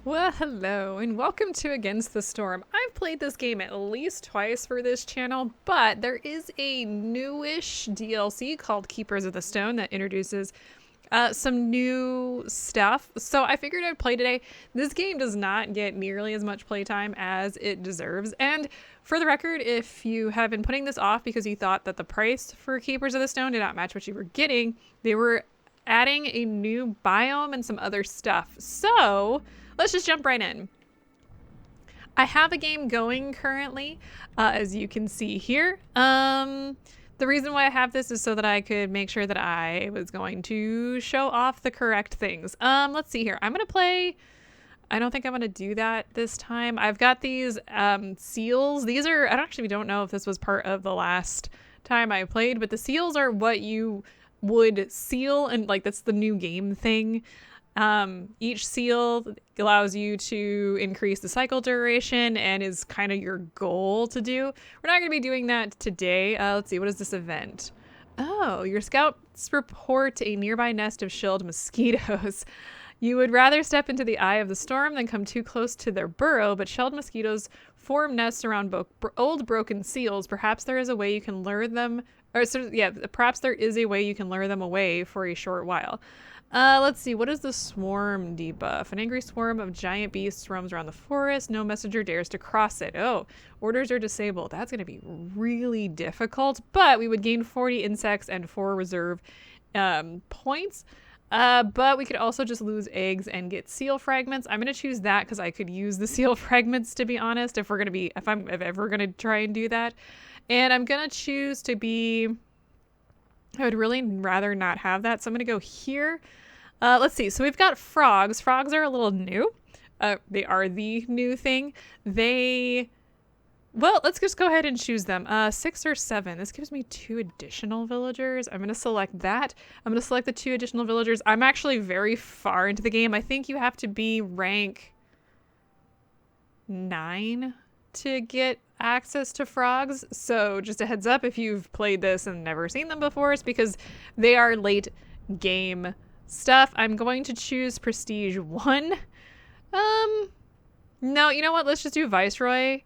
Well, hello, and welcome to Against the Storm. I've played this game at least twice for this channel, but there is a newish DLC called Keepers of the Stone that introduces some new stuff. So I figured I'd play today. This game does not get nearly as much playtime as it deserves. And for the record, if you have been putting this off because you thought that the price for Keepers of the Stone did not match what you were getting, they were adding a new biome and some other stuff. So let's just jump right in. I have a game going currently, as you can see here. The reason why I have this is so that I could make sure that I was going to show off the correct things. Let's see here. I'm going to play... I don't think I'm going to do that this time. I've got these seals. These are... I actually don't know if this was part of the last time I played, but the seals are what you would seal, and like that's the new game thing. Each seal allows you to increase the cycle duration and is kind of your goal to do. We're not going to be doing that today. Let's see, what is this event? Oh, your scouts report a nearby nest of shelled mosquitoes. You would rather step into the eye of the storm than come too close to their burrow, but shelled mosquitoes form nests around old broken seals. Perhaps there is a way you can lure them, perhaps there is a way you can lure them away for a short while. Let's see, what is the swarm debuff? An angry swarm of giant beasts roams around the forest. No messenger dares to cross it. Oh, orders are disabled. That's going to be really difficult, but we would gain 40 insects and 4 reserve points. But we could also just lose eggs and get seal fragments. I'm going to choose that because I could use the seal fragments, to be honest, if I'm ever going to try and do that. And I'm going to choose to be... I would really rather not have that, so I'm going to go here. Let's see. So we've got frogs. Frogs are a little new. They are the new thing. Well, let's just go ahead and choose them. 6 or 7. This gives me 2 additional villagers. I'm going to select that. I'm going to select the 2 additional villagers. I'm actually very far into the game. I think you have to be rank 9 to get access to frogs. So just a heads up if you've played this and never seen them before, it's because they are late game stuff. I'm going to choose Prestige 1. No, you know what? Let's just do Viceroy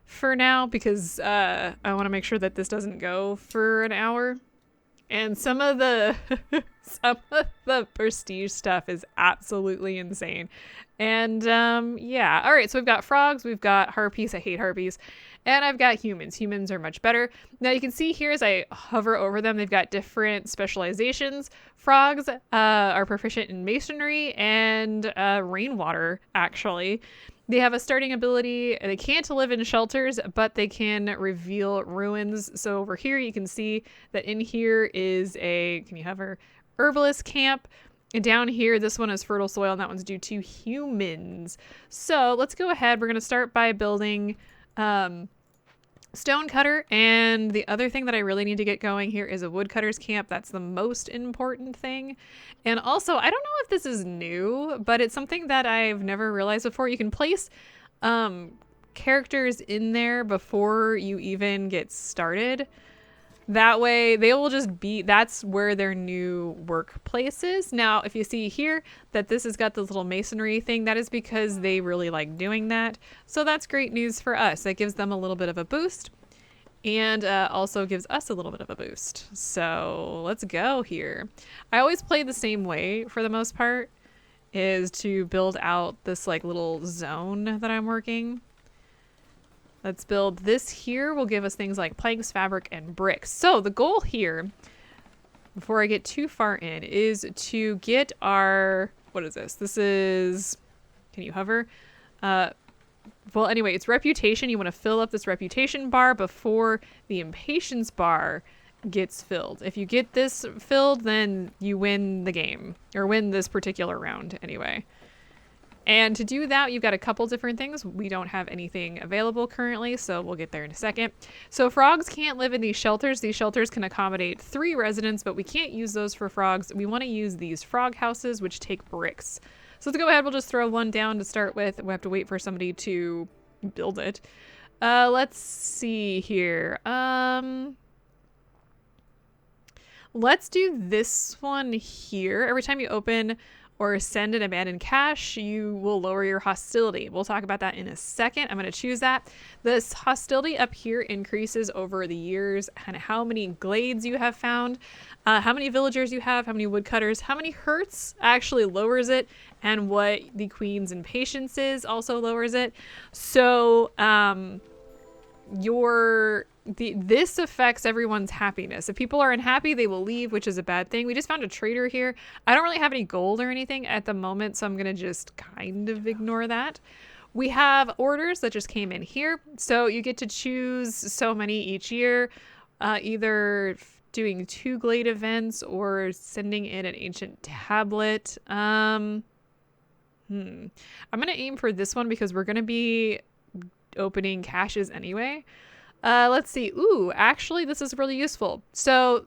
for now because I want to make sure that this doesn't go for an hour. And some of the prestige stuff is absolutely insane. And yeah, all right, so we've got frogs, we've got harpies. I hate harpies. And I've got humans. Humans are much better. Now you can see here as I hover over them, they've got different specializations. Frogs are proficient in masonry and rainwater, actually. They have a starting ability. They can't live in shelters, but they can reveal ruins. So over here, you can see that in here is can you hover? Herbalist camp. And down here, this one is fertile soil, and that one's due to humans. So let's go ahead. We're going to start by building stonecutter, and the other thing that I really need to get going here is a woodcutter's camp. That's the most important thing. And also, I don't know if this is new, but it's something that I've never realized before. You can place characters in there before you even get started. That way they will just be, that's where their new workplace is. Now, if you see here that this has got this little masonry thing, that is because they really like doing that. So that's great news for us. That gives them a little bit of a boost and also gives us a little bit of a boost. So let's go here. I always play the same way for the most part, is to build out this like little zone that I'm working. Let's build this here. Will give us things like planks, fabric, and bricks. So the goal here, before I get too far in, is to get our, what is this? This is, can you hover? Well, anyway, it's reputation. You want to fill up this reputation bar before the impatience bar gets filled. If you get this filled, then you win the game, or win this particular round anyway. And to do that, you've got a couple different things. We don't have anything available currently, so we'll get there in a second. So frogs can't live in these shelters. These shelters can accommodate 3 residents, but we can't use those for frogs. We want to use these frog houses, which take bricks. So let's go ahead. We'll just throw one down to start with. We have to wait for somebody to build it. Let's see here. Let's do this one here. Every time you open or send an abandoned cache, you will lower your hostility. We'll talk about that in a second. I'm going to choose that. This hostility up here increases over the years and how many glades you have found, how many villagers you have, how many woodcutters, how many hertz actually lowers it, and what the queen's impatience is also lowers it. So this affects everyone's happiness. If people are unhappy, they will leave, which is a bad thing. We just found a trader here. I don't really have any gold or anything at the moment, so I'm going to just kind of ignore that. We have orders that just came in here. So you get to choose so many each year, either doing 2 glade events or sending in an ancient tablet. I'm going to aim for this one because we're going to be opening caches anyway. Let's see. Ooh, actually, this is really useful. So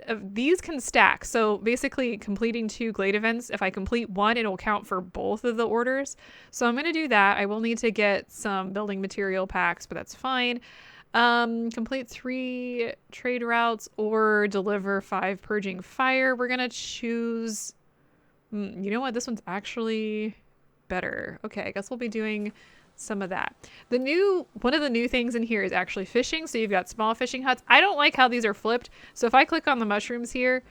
these can stack. So basically completing 2 glade events, if I complete one, it'll count for both of the orders. So I'm going to do that. I will need to get some building material packs, but that's fine. Complete 3 trade routes or deliver 5 purging fire. We're going to choose, you know what? This one's actually better. Okay, I guess we'll be doing some of that. One of the new things in here is actually fishing. So you've got small fishing huts. I don't like how these are flipped. So if I click on the mushrooms here,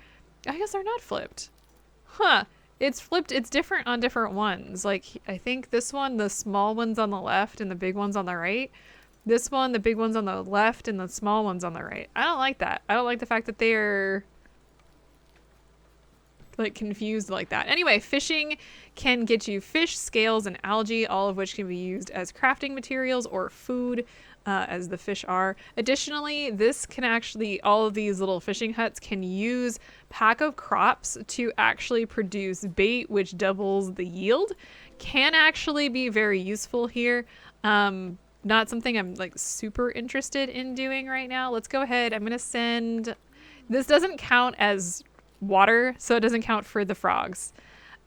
I guess they're not flipped. Huh. It's flipped. It's different on different ones. Like I think this one, the small one's on the left and the big one's on the right. This one, the big one's on the left and the small one's on the right. I don't like that. I don't like the fact that they're like confused like that. Anyway, fishing can get you fish, scales, and algae, all of which can be used as crafting materials or food, as the fish are. Additionally, this can actually, all of these little fishing huts can use pack of crops to actually produce bait, which doubles the yield. Can actually be very useful here. Not something I'm like super interested in doing right now. Let's go ahead. I'm going to send, this doesn't count as water, so it doesn't count for the frogs.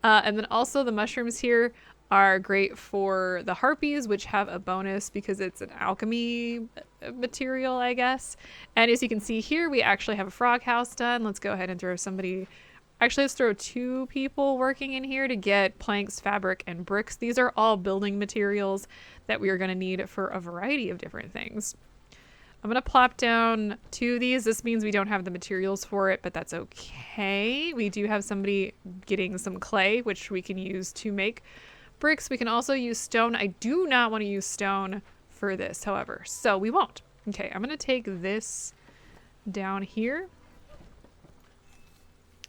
And then also the mushrooms here are great for the harpies, which have a bonus because it's an alchemy material, I guess. And as you can see here, we actually have a frog house done. Let's go ahead and throw somebody, actually let's throw 2 people working in here to get planks, fabric, and bricks. These are all building materials that we are going to need for a variety of different things. I'm going to plop down 2 of these. This means we don't have the materials for it, but that's okay. We do have somebody getting some clay, which we can use to make bricks. We can also use stone. I do not want to use stone for this, however, so we won't. Okay, I'm going to take this down here.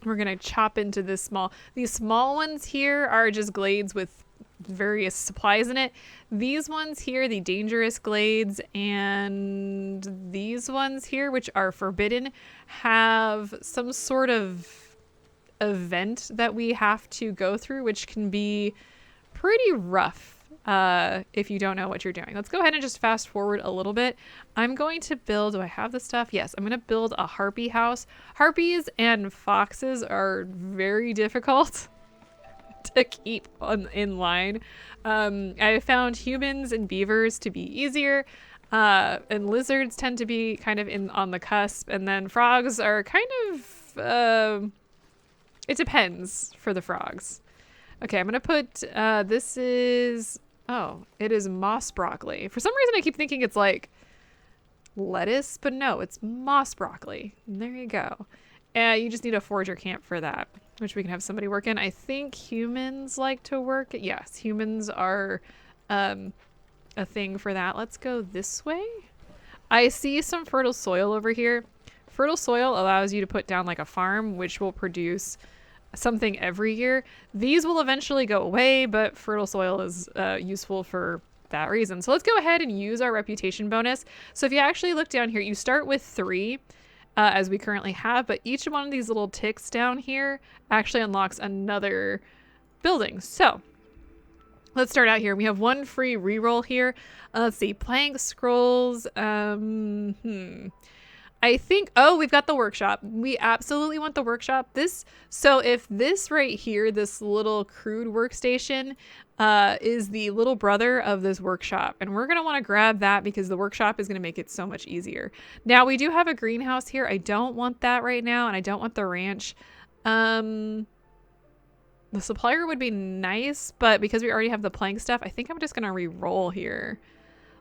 We're going to chop into this these small ones here are just glades with various supplies in it. These ones here, the dangerous glades, and these ones here, which are forbidden, have some sort of event that we have to go through, which can be pretty rough if you don't know what you're doing. Let's go ahead and just fast forward a little bit. I'm going to build, do I have the stuff? Yes, I'm going to build a harpy house. Harpies and foxes are very difficult to keep in line. I found humans and beavers to be easier, and lizards tend to be kind of on the cusp, and then frogs are kind of it depends for the frogs. Okay, I'm gonna put this is, oh, it is moss broccoli. For some reason I keep thinking it's like lettuce, but no, it's moss broccoli. There you go. You just need a forager camp for that, which we can have somebody work in. I think humans like to work. Yes, humans are a thing for that. Let's go this way. I see some fertile soil over here. Fertile soil allows you to put down like a farm, which will produce something every year. These will eventually go away, but fertile soil is useful for that reason. So let's go ahead and use our reputation bonus. So if you actually look down here, you start with 3. As we currently have, but each one of these little ticks down here actually unlocks another building. So let's start out here. We have 1 free reroll here. Let's see, plank scrolls. I think, oh, we've got the workshop. We absolutely want the workshop. So if this right here, this little crude workstation, is the little brother of this workshop, and we're going to want to grab that because the workshop is going to make it so much easier. Now we do have a greenhouse here. I don't want that right now, and I don't want the ranch. The supplier would be nice, but because we already have the plank stuff, I think I'm just going to re-roll here.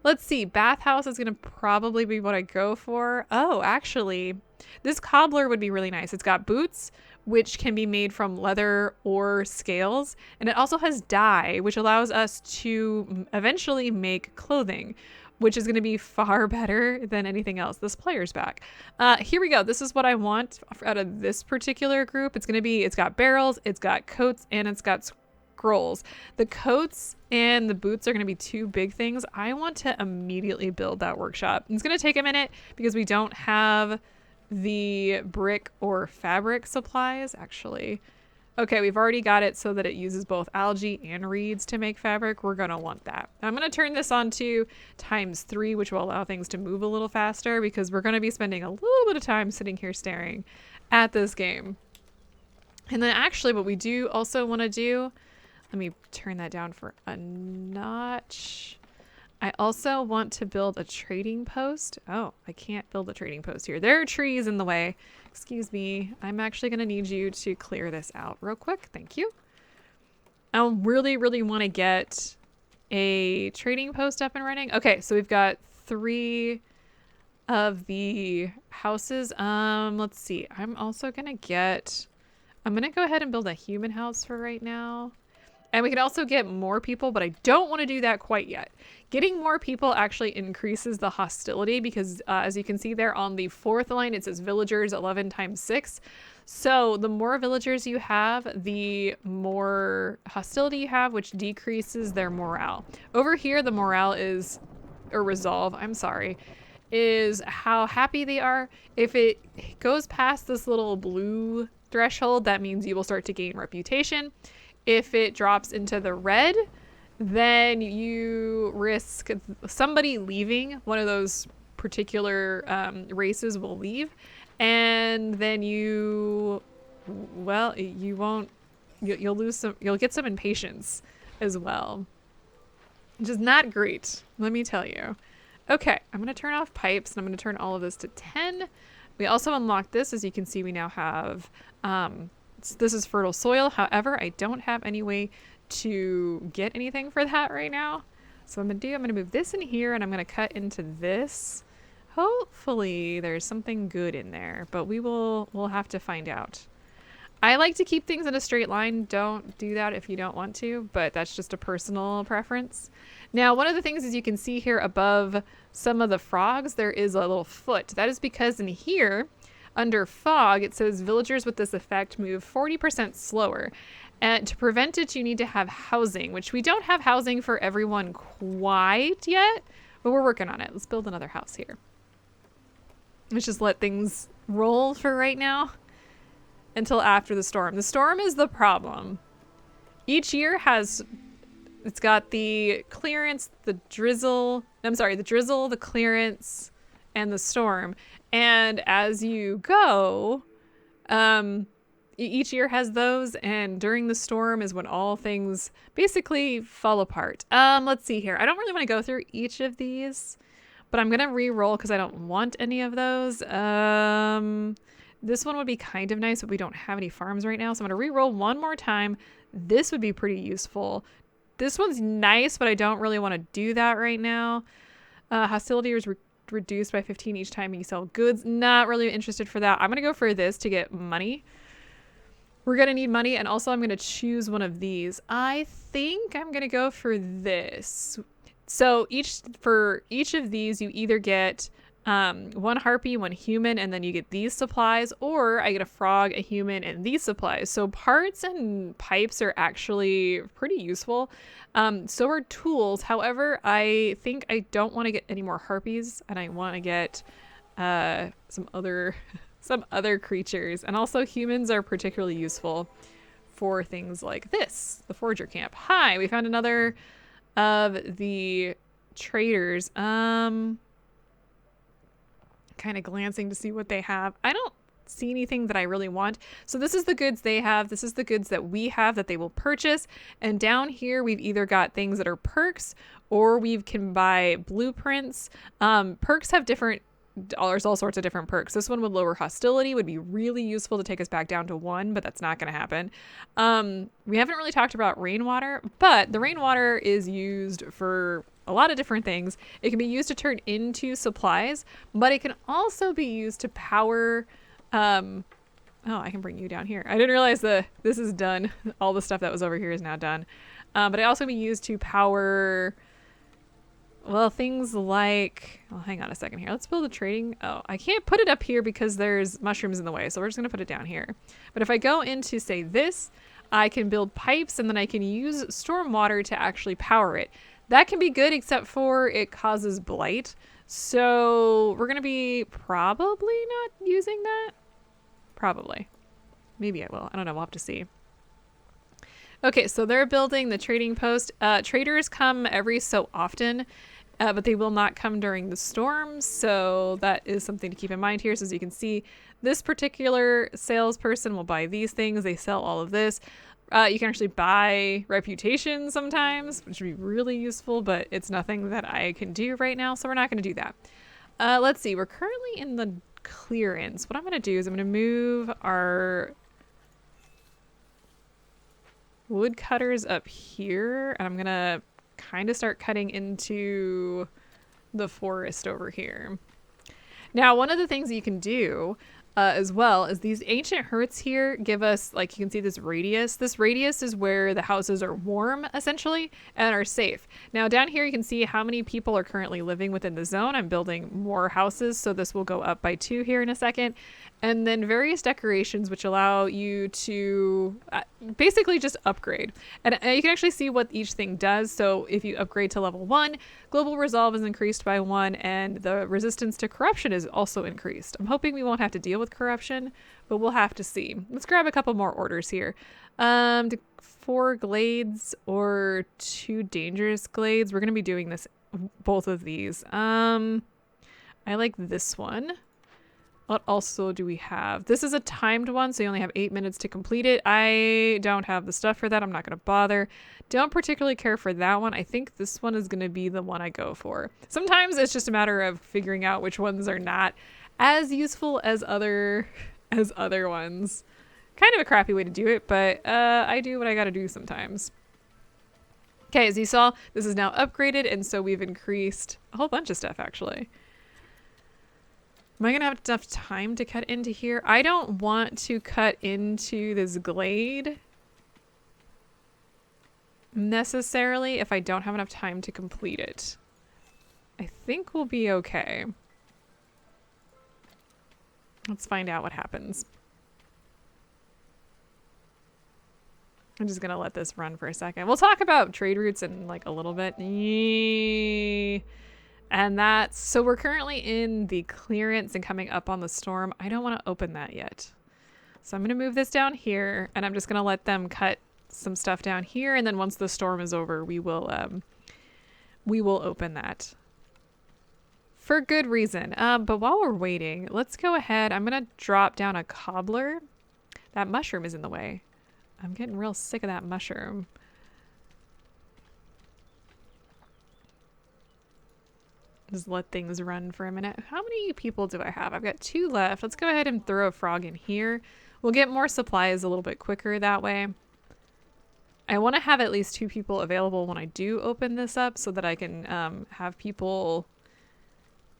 Let's see. Bathhouse is going to probably be what I go for. Oh, actually, this cobbler would be really nice. It's got boots, which can be made from leather or scales. And it also has dye, which allows us to eventually make clothing, which is going to be far better than anything else. This player's back. Here we go. This is what I want out of this particular group. It's got barrels, it's got coats, and it's got scrolls. The coats and the boots are going to be two big things. I want to immediately build that workshop. It's going to take a minute because we don't have the brick or fabric supplies, actually. Okay, we've already got it so that it uses both algae and reeds to make fabric. We're going to want that. I'm going to turn this on to ×3, which will allow things to move a little faster because we're going to be spending a little bit of time sitting here staring at this game. And then actually what we do also want to do, let me turn that down for a notch. I also want to build a trading post. Oh, I can't build a trading post here. There are trees in the way. Excuse me. I'm actually going to need you to clear this out real quick. Thank you. I really, really want to get a trading post up and running. Okay, so we've got 3 of the houses. Let's see. I'm going to go ahead and build a human house for right now. And we can also get more people, but I don't want to do that quite yet. Getting more people actually increases the hostility because as you can see there on the 4th line, it says villagers 11 times 6. So the more villagers you have, the more hostility you have, which decreases their morale. Over here, the morale is, or resolve, I'm sorry, is how happy they are. If it goes past this little blue threshold, that means you will start to gain reputation. If it drops into the red, then you risk somebody leaving. One of those particular races will leave, and then you'll lose some, you'll get some impatience as well, which is not great, let me tell you. Okay, I'm going to turn off pipes and I'm going to turn all of this to 10. We also unlocked this. As you can see, we now have this is fertile soil. However, I don't have any way to get anything for that right now. So I'm going to move this in here and I'm going to cut into this. Hopefully there's something good in there, but we'll have to find out. I like to keep things in a straight line. Don't do that if you don't want to, but that's just a personal preference. Now, one of the things is you can see here above some of the frogs, there is a little foot. That is because in here, under fog, it says villagers with this effect move 40% slower. And to prevent it, you need to have housing, which we don't have housing for everyone quite yet, but we're working on it. Let's build another house here. Let's just let things roll for right now until after the storm. The storm is the problem. Each year it's got the clearance, the drizzle, the clearance, and the storm. And as you go, each year has those, and during the storm is when all things basically fall apart. Let's see here. I don't really want to go through each of these, but I'm going to re-roll because I don't want any of those. This one would be kind of nice, but we don't have any farms right now, so I'm going to re-roll one more time. This would be pretty useful. This one's nice, but I don't really want to do that right now. Hostility is reduced by 15 each time you sell goods. Not really interested for that. I'm going to go for this to get money. We're going to need money, and also I'm going to choose one of these. I think I'm going to go for this. So for each of these, you either get 1 harpy, 1 human, and then you get these supplies, or I get a frog, a human, and these supplies. So parts and pipes are actually pretty useful. So are tools. However, I think I don't want to get any more harpies, and I want to get some other creatures. And also humans are particularly useful for things like this, the forger camp. Hi, we found another of the traders. Kind of glancing to see what they have. I don't see anything that I really want. So this is the goods they have. This is the goods that we have that they will purchase. And down here, we've either got things that are perks or we can buy blueprints. Perks have different there's all sorts of different perks. This one would lower hostility, would be really useful to take us back down to 1, but that's not going to happen. We haven't really talked about rainwater, but the rainwater is used for a lot of different things. It can be used to turn into supplies, but it can also be used to power... oh, I can bring you down here. I didn't realize this is done. All the stuff that was over here is now done. But it also can be used to power... well, things like... well, hang on a second here. Let's build a trading... oh, I can't put it up here because there's mushrooms in the way, so we're just going to put it down here. But if I go into, say, this, I can build pipes, and then I can use storm water to actually power it. That can be good, except for it causes blight. So we're going to be probably not using that. Probably. Maybe I will. I don't know. We'll have to see. Okay, so they're building the trading post. Traders come every so often, but they will not come during the storm. So that is something to keep in mind here. So as you can see, this particular salesperson will buy these things. They sell all of this. You can actually buy reputation sometimes, which would be really useful, but it's nothing that I can do right now. So we're not going to do that. Let's see. We're currently in the clearance. What I'm going to do is I'm going to move our wood cutters up here, and I'm gonna kind of start cutting into the forest over here. Now, one of the things that you can do as well is these ancient hurts here give us, like, you can see this radius. This radius is where the houses are warm, essentially, and are safe. Now, down here, you can see how many people are currently living within the zone. I'm building more houses, so this will go up by 2 here in a second. And then various decorations, which allow you to basically just upgrade. And you can actually see what each thing does. So if you upgrade to level 1, global resolve is increased by 1, and the resistance to corruption is also increased. I'm hoping we won't have to deal with corruption, but we'll have to see. Let's grab a couple more orders here. 4 glades or 2 dangerous glades. We're going to be doing this, both of these. I like this one. What also do we have? This is a timed one, so you only have 8 minutes to complete it. I don't have the stuff for that. I'm not going to bother. Don't particularly care for that one. I think this one is going to be the one I go for. Sometimes it's just a matter of figuring out which ones are not as useful as other ones. Kind of a crappy way to do it, but I do what I got to do sometimes. Okay, as you saw, this is now upgraded, and so we've increased a whole bunch of stuff, actually. Am I going to have enough time to cut into here? I don't want to cut into this glade necessarily if I don't have enough time to complete it. I think we'll be okay. Let's find out what happens. I'm just going to let this run for a second. We'll talk about trade routes in like a little bit. And that's, so we're currently in the clearance and coming up on the storm. I don't want to open that yet. So I'm going to move this down here, and I'm just going to let them cut some stuff down here. And then once the storm is over, we will open that for good reason. But while we're waiting, let's go ahead. I'm going to drop down a cobbler. That mushroom is in the way. I'm getting real sick of that mushroom. Just let things run for a minute. How many people do I have? I've got 2 left. Let's go ahead and throw a frog in here. We'll get more supplies a little bit quicker that way. I want to have at least 2 people available when I do open this up so that I can have people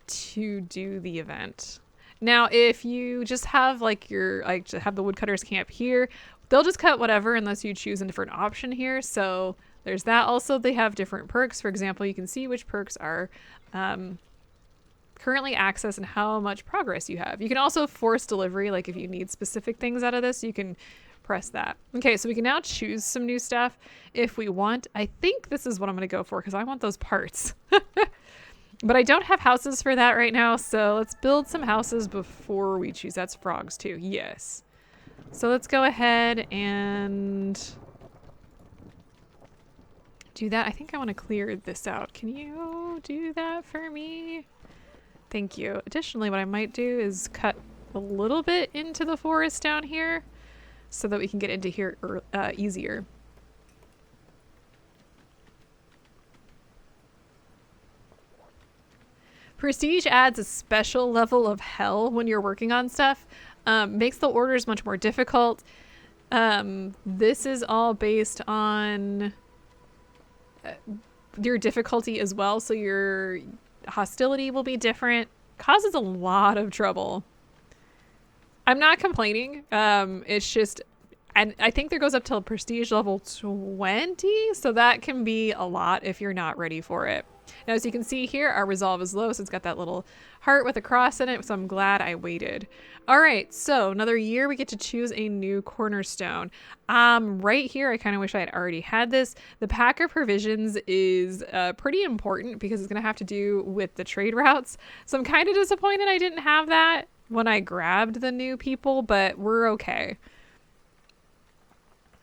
to do the event. Now, if you just have like have the woodcutters camp here, they'll just cut whatever unless you choose a different option here. So there's that. Also, they have different perks. For example, you can see which perks are currently accessed and how much progress you have. You can also force delivery, like if you need specific things out of this, you can press that. Okay, so we can now choose some new stuff if we want. I think this is what I'm going to go for because I want those parts. But I don't have houses for that right now, so let's build some houses before we choose. That's frogs too, yes. So let's go ahead and do that. I think I want to clear this out. Can you do that for me? Thank you. Additionally, what I might do is cut a little bit into the forest down here so that we can get into here easier. Prestige adds a special level of hell when you're working on stuff. Makes the orders much more difficult. This is all based on your difficulty as well, so your hostility will be different. Causes a lot of trouble. I'm not complaining. It's just, and I think there goes up till prestige level 20, so that can be a lot if you're not ready for it. Now, as you can see here, our resolve is low, so it's got that little heart with a cross in it, so I'm glad I waited. All right, so another year, we get to choose a new cornerstone. Right here, I kind of wish I had already had this. The pack of provisions is pretty important because it's going to have to do with the trade routes. So I'm kind of disappointed I didn't have that when I grabbed the new people, but we're okay.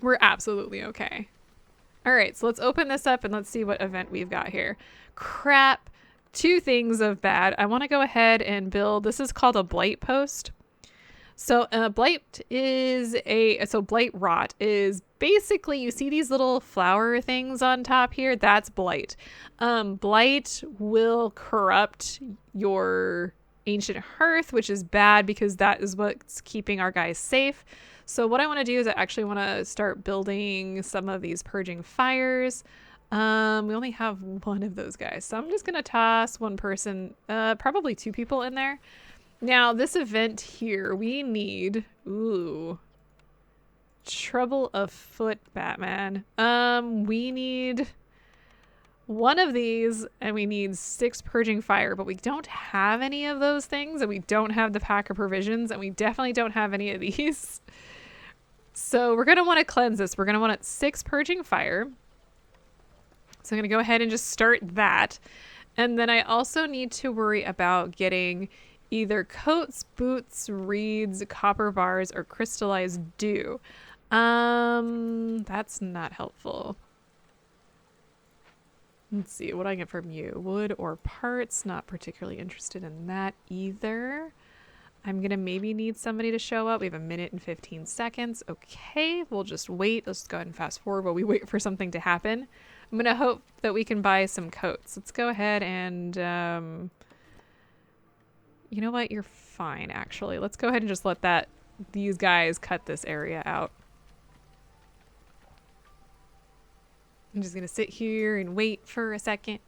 We're absolutely okay. All right, so let's open this up and let's see what event we've got here. Crap. 2 things of bad. I want to go ahead and build, this is called a blight post. So blight is blight rot is basically, you see these little flower things on top here? That's blight. Blight will corrupt your ancient hearth, which is bad because that is what's keeping our guys safe. So what I want to do is I actually want to start building some of these purging fires. We only have 1 of those guys, so I'm just going to toss 1 person, probably 2 people in there. Now, this event here, we need, trouble afoot, Batman. We need 1 of these, and we need 6 purging fire, but we don't have any of those things, and we don't have the pack of provisions, and we definitely don't have any of these. So we're going to want to cleanse this. We're going to want 6 purging fire. So I'm going to go ahead and just start that. And then I also need to worry about getting either coats, boots, reeds, copper bars, or crystallized dew. That's not helpful. Let's see, what do I get from you? Wood or parts? Not particularly interested in that either. I'm going to maybe need somebody to show up. We have 1 minute and 15 seconds. Okay, we'll just wait. Let's go ahead and fast forward while we wait for something to happen. I'm going to hope that we can buy some coats. Let's go ahead and, you know what? You're fine, actually. Let's go ahead and just let these guys cut this area out. I'm just going to sit here and wait for a second.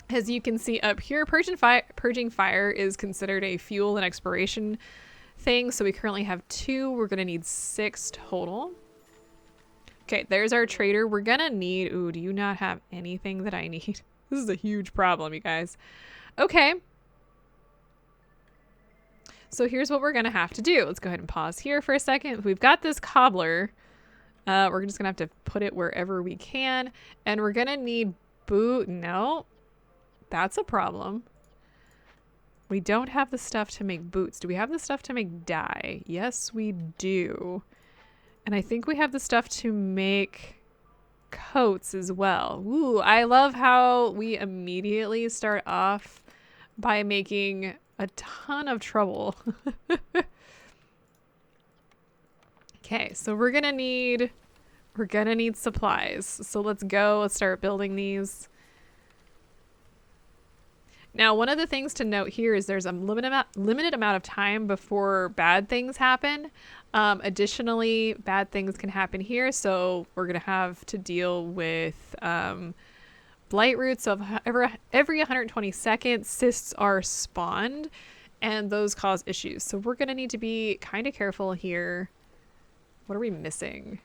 As you can see up here, purging fire is considered a fuel and expiration thing. So we currently have 2. We're going to need 6 total. Okay, there's our trader. We're going to need... Ooh, do you not have anything that I need? This is a huge problem, you guys. Okay. So here's what we're going to have to do. Let's go ahead and pause here for a second. We've got this cobbler. We're just going to have to put it wherever we can. And we're going to need No. That's a problem. We don't have the stuff to make boots. Do we have the stuff to make dye? Yes, we do. And I think we have the stuff to make coats as well. Ooh, I love how we immediately start off by making a ton of trouble. Okay, so we're gonna need supplies. So let's go. Let's start building these. Now, one of the things to note here is there's a limited amount of time before bad things happen. Additionally, bad things can happen here, so we're going to have to deal with blight roots. So every 120 seconds, cysts are spawned, and those cause issues. So we're going to need to be kind of careful here. What are we missing?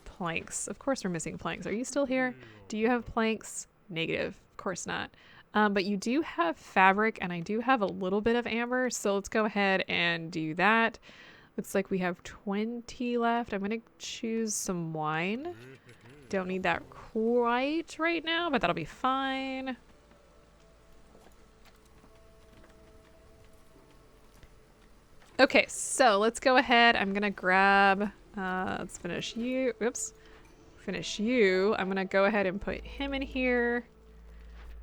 Planks. Of course we're missing planks. Are you still here? Do you have planks? Negative. Of course not. But you do have fabric, and I do have a little bit of amber, so let's go ahead and do that. Looks like we have 20 left. I'm going to choose some wine. Don't need that quite right now, but that'll be fine. Okay, so let's go ahead. I'm going to grab, let's finish you. Oops. Finish you. I'm going to go ahead and put him in here.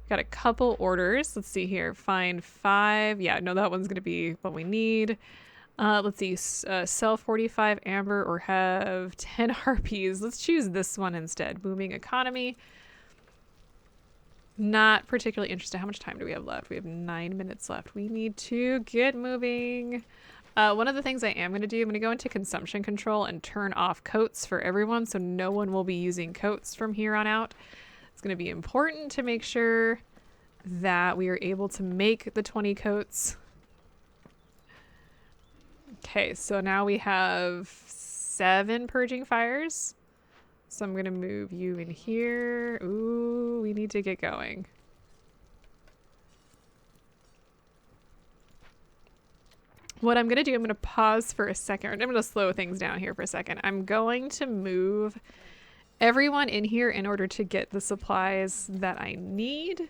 Got a couple orders. Let's see here. Find 5. Yeah, no, that one's going to be what we need. Let's see. Sell 45 amber or have 10 harpies. Let's choose this one instead. Booming economy. Not particularly interested. How much time do we have left? We have 9 minutes left. We need to get moving. One of the things I am going to do, I'm going to go into consumption control and turn off coats for everyone, so no one will be using coats from here on out. It's going to be important to make sure that we are able to make the 20 coats. Okay, so now we have 7 purging fires. So I'm going to move you in here. Ooh, we need to get going. What I'm going to do, I'm going to pause for a second. I'm going to slow things down here for a second. I'm going to move everyone in here in order to get the supplies that I need.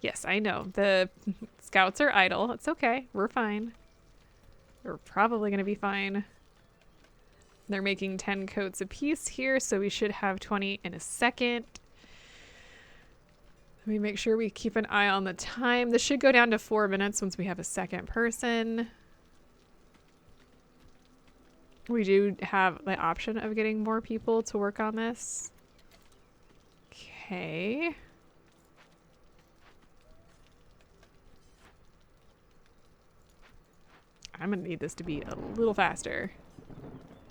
Yes, I know. The scouts are idle. It's okay. We're fine. We're probably going to be fine. They're making 10 coats apiece here, so we should have 20 in a second. Let me make sure we keep an eye on the time. This should go down to 4 minutes once we have a second person. We do have the option of getting more people to work on this. Okay. I'm gonna need this to be a little faster.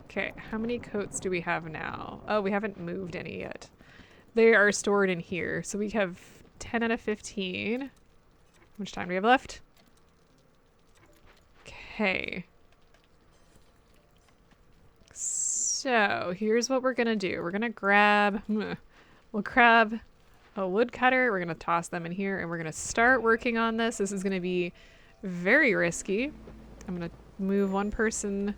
Okay, how many coats do we have now? Oh, we haven't moved any yet. They are stored in here. So we have 10 out of 15. How much time do we have left? Okay. So here's what we're gonna do. We're gonna grab, we'll grab a woodcutter. We're gonna toss them in here and we're gonna start working on this. This is gonna be very risky. I'm gonna move one person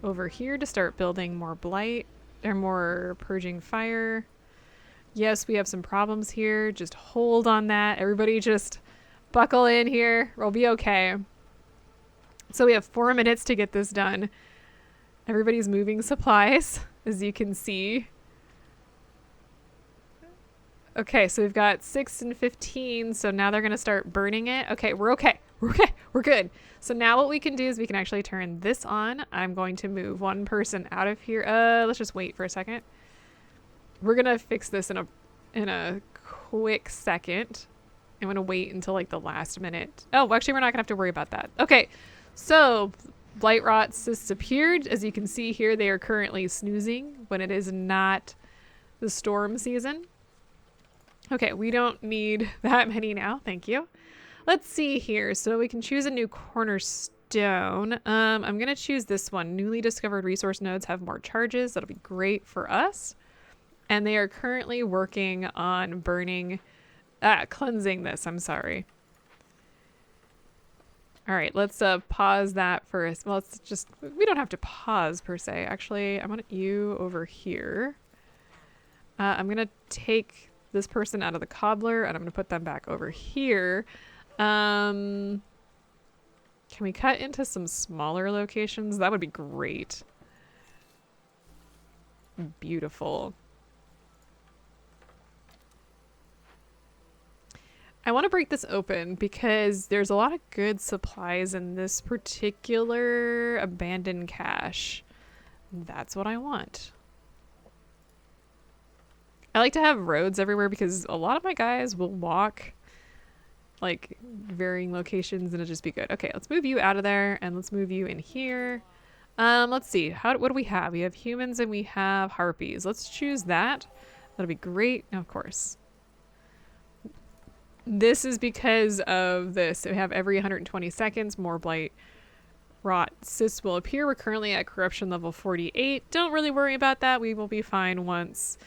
over here to start building more blight or more purging fire. Yes, we have some problems here. Just hold on that. Everybody just buckle in here. We'll be okay. So we have 4 minutes to get this done. Everybody's moving supplies, as you can see. Okay, so we've got 6 and 15. So now they're going to start burning it. Okay, we're okay. We're okay. We're good. So now what we can do is we can actually turn this on. I'm going to move one person out of here. Let's just wait for a second. We're going to fix this in a quick second. I'm going to wait until like the last minute. Oh, actually, we're not going to have to worry about that. Okay. So blight rots disappeared. As you can see here, they are currently snoozing when it is not the storm season. Okay. We don't need that many now. Thank you. Let's see here. So we can choose a new cornerstone. I'm going to choose this one. Newly discovered resource nodes have more charges. That'll be great for us. And they are currently working on cleansing this. I'm sorry. All right, let's pause that first. Well, we don't have to pause per se. Actually, I want you over here. I'm going to take this person out of the cobbler and I'm going to put them back over here. Can we cut into some smaller locations? That would be great. Beautiful. I want to break this open because there's a lot of good supplies in this particular abandoned cache. That's what I want. I like to have roads everywhere because a lot of my guys will walk like varying locations and it'll just be good. Okay, let's move you out of there and let's move you in here. Let's see. What do we have? We have humans and we have harpies. Let's choose that. That'll be great. Now, of course. This is because of this. So we have every 120 seconds, more blight rot cysts will appear. We're currently at corruption level 48. Don't really worry about that. We will be fine once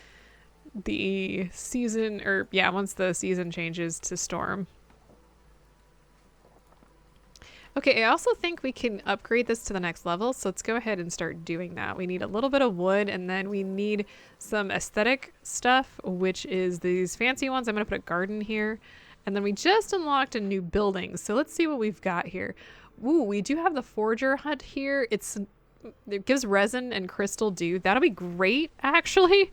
the season, once the season changes to storm. Okay, I also think we can upgrade this to the next level, so let's go ahead and start doing that. We need a little bit of wood, and then we need some aesthetic stuff, which is these fancy ones. I'm going to put a garden here, and then we just unlocked a new building, so let's see what we've got here. Ooh, we do have the Forger Hut here. It gives resin and crystal dew. That'll be great, actually.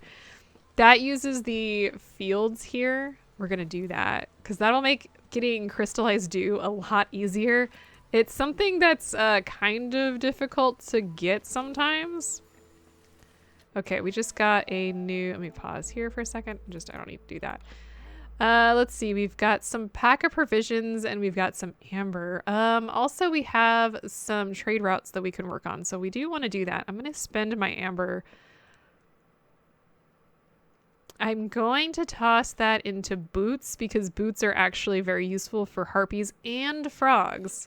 That uses the fields here. We're going to do that, because that'll make getting crystallized dew a lot easier. It's something that's kind of difficult to get sometimes. Okay, we just got a new, let me pause here for a second. I don't need to do that. Let's see. We've got some pack of provisions and we've got some amber. Also we have some trade routes that we can work on. So we do want to do that. I'm going to spend my amber. I'm going to toss that into boots because boots are actually very useful for harpies and frogs.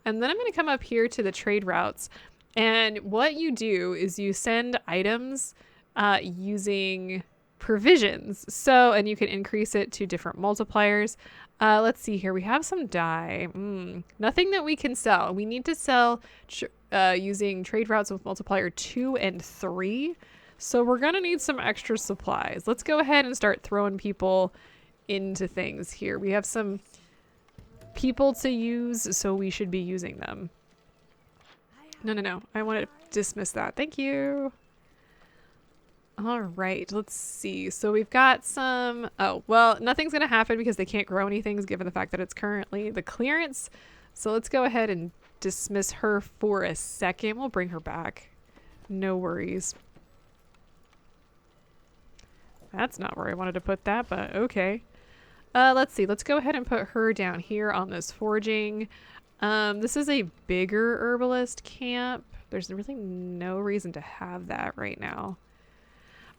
And then I'm going to come up here to the trade routes. And what you do is you send items using provisions. So, and you can increase it to different multipliers. Let's see here. We have some dye. Nothing that we can sell. We need to sell using trade routes with multiplier 2 and 3. So we're going to need some extra supplies. Let's go ahead and start throwing people into things here. We have some people to use, so we should be using them. No. I want to dismiss that. Thank you. All right, let's see. So we've got some... Oh, well, nothing's going to happen because they can't grow anything given the fact that it's currently the clearance. So let's go ahead and dismiss her for a second. We'll bring her back. No worries. That's not where I wanted to put that, but okay. Let's see. Let's go ahead and put her down here on this foraging. This is a bigger herbalist camp. There's really no reason to have that right now.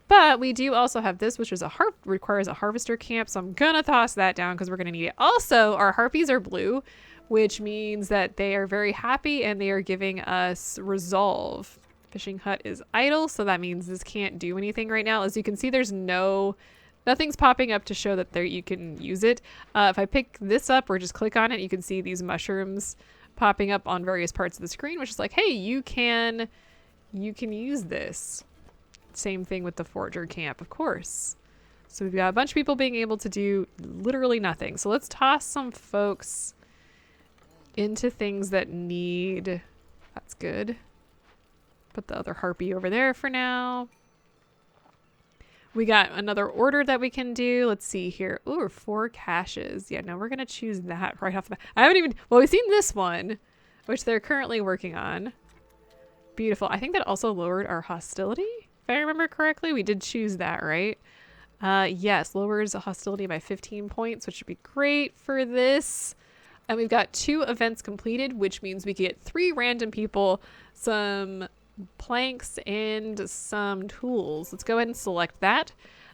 But we do also have this, which is requires a harvester camp. So I'm going to toss that down because we're going to need it. Also, our harpies are blue, which means that they are very happy and they are giving us resolve. Fishing hut is idle, so that means this can't do anything right now. As you can see, there's nothing's popping up to show that you can use it. If I pick this up or just click on it, you can see these mushrooms popping up on various parts of the screen, which is like, hey, you can use this. Same thing with the forager camp, of course. So we've got a bunch of people being able to do literally nothing. So let's toss some folks into things that need... That's good. Put the other harpy over there for now. We got another order that we can do. Let's see here. Ooh, 4 caches. Yeah, no, we're going to choose that right off the bat. I haven't even... Well, we've seen this one, which they're currently working on. Beautiful. I think that also lowered our hostility. If I remember correctly, we did choose that, right? Yes, lowers the hostility by 15 points, which would be great for this. And we've got 2 events completed, which means we get 3 random people, some planks, and some tools. Let's go ahead and select that.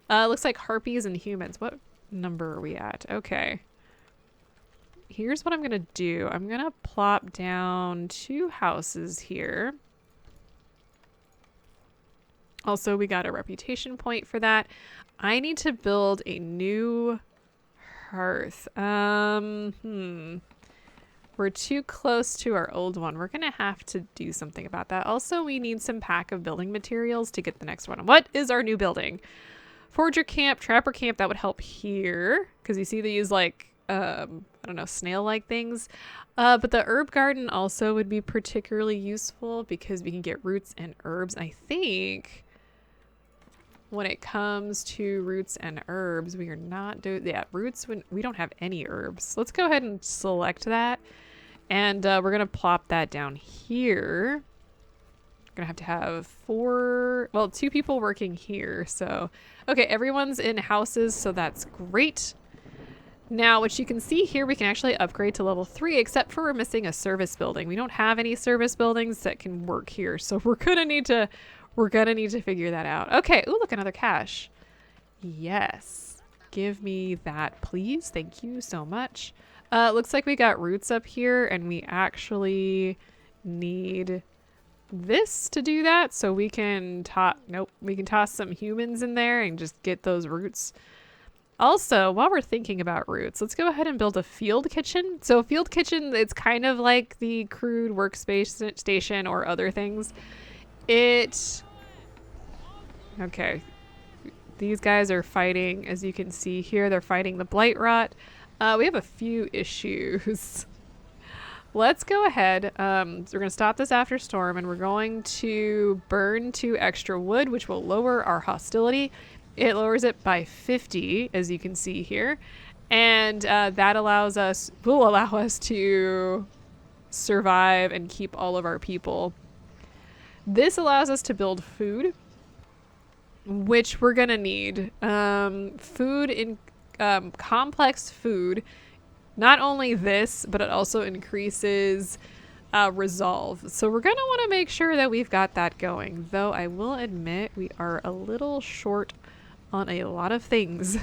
Looks like harpies and humans. What number are we at? Okay. Here's what I'm going to do. I'm going to plop down 2 houses here. Also, we got a reputation point for that. I need to build a new hearth. We're too close to our old one. We're going to have to do something about that. Also, we need some pack of building materials to get the next one. What is our new building? Forager camp, trapper camp, that would help here. Because you see these like, I don't know, snail-like things. But the herb garden also would be particularly useful because we can get roots and herbs. I think... When it comes to roots and herbs, we are not doing... Yeah, roots, we don't have any herbs. Let's go ahead and select that. And we're going to plop that down here. We're going to have 2 people working here. So, okay, everyone's in houses, so that's great. Now, what you can see here, we can actually upgrade to level 3, except for we're missing a service building. We don't have any service buildings that can work here. So we're going to need to... figure that out. Okay. Ooh, look, another cache. Yes. Give me that, please. Thank you so much. Looks like we got roots up here, and we actually need this to do that. So we can we can toss some humans in there and just get those roots. Also, while we're thinking about roots, let's go ahead and build a field kitchen. So a field kitchen, it's kind of like the crude workspace station or other things. Okay, these guys are fighting, as you can see here, they're fighting the blight rot. We have a few issues. Let's go ahead. So we're going to stop this after storm, and we're going to burn 2 extra wood, which will lower our hostility. It lowers it by 50, as you can see here, and that will allow us to survive and keep all of our people. This allows us to build food, which we're gonna need. Food complex food. Not only this, but it also increases resolve. So we're going to want to make sure that we've got that going. Though I will admit we are a little short on a lot of things.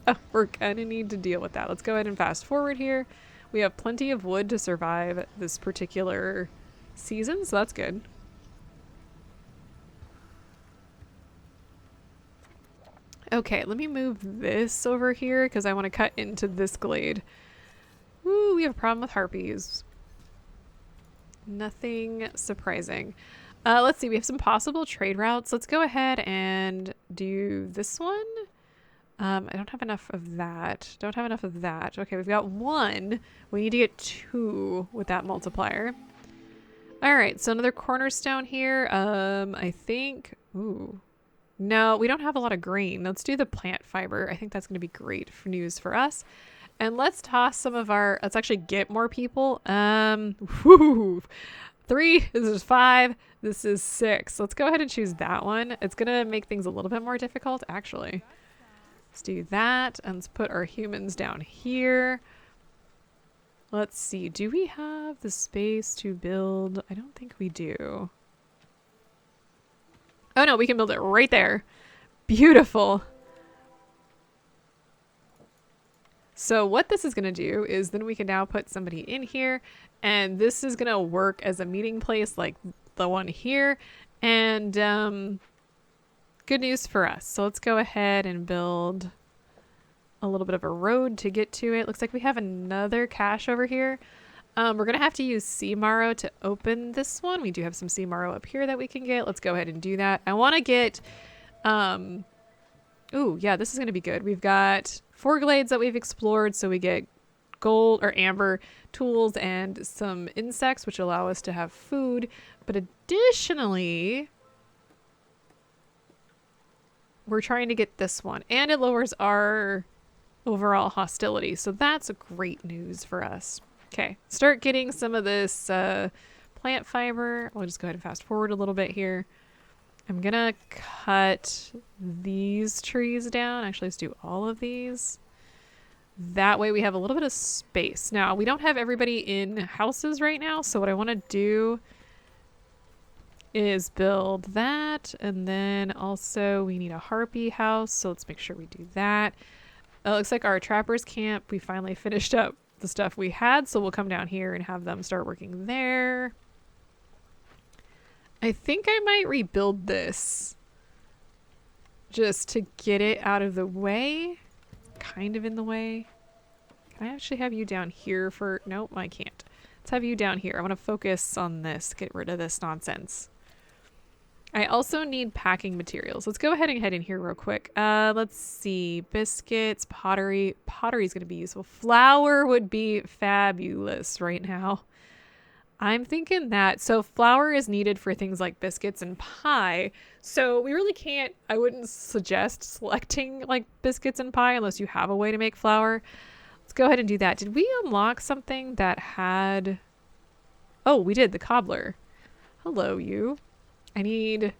So we're going to need to deal with that. Let's go ahead and fast forward here. We have plenty of wood to survive this particular season, so that's good. Okay, let me move this over here because I want to cut into this glade. Ooh, we have a problem with harpies. Nothing surprising. Let's see, we have some possible trade routes. Let's go ahead and do this one. I don't have enough of that. Don't have enough of that. Okay, we've got one. We need to get two with that multiplier. All right, so another cornerstone here. I think, ooh. No, we don't have a lot of grain. Let's do the plant fiber. I think that's going to be great for news for us. And let's toss some of our, let's actually get more people. Whoo, 3, this is 5, this is 6. Let's go ahead and choose that one. It's going to make things a little bit more difficult, actually. Let's do that, and let's put our humans down here. Let's see, do we have the space to build? I don't think we do. Oh no, we can build it right there. Beautiful. So what this is going to do is then we can now put somebody in here, and this is going to work as a meeting place like the one here. And good news for us. So let's go ahead and build a little bit of a road to get to it. Looks like we have another cache over here. We're going to have to use sea marrow to open this one. We do have some sea marrow up here that we can get. Let's go ahead and do that. I want to get, ooh, yeah, this is going to be good. We've got 4 glades that we've explored. So we get gold or amber tools and some insects, which allow us to have food. But additionally, we're trying to get this one, and it lowers our overall hostility. So that's great news for us. Okay, start getting some of this plant fiber. We'll just go ahead and fast forward a little bit here. I'm gonna cut these trees down. Actually, let's do all of these. That way we have a little bit of space. Now, we don't have everybody in houses right now, so what I want to do is build that, and then also we need a harpy house, so let's make sure we do that. It looks like our trappers camp, we finally finished up the stuff we had, so we'll come down here and have them start working there. I think I might rebuild this just to get it out of the way, kind of in the way. Can I actually have you down here for, nope, I can't. Let's have you down here. I want to focus on this, get rid of this nonsense. I also need packing materials. Let's go ahead and head in here real quick. Let's see. Biscuits, pottery. Pottery is going to be useful. Flour would be fabulous right now. I'm thinking that. So flour is needed for things like biscuits and pie. So we really can't, I wouldn't suggest selecting like biscuits and pie unless you have a way to make flour. Let's go ahead and do that. Did we unlock something that had, oh, we did, the cobbler. Hello, you. I need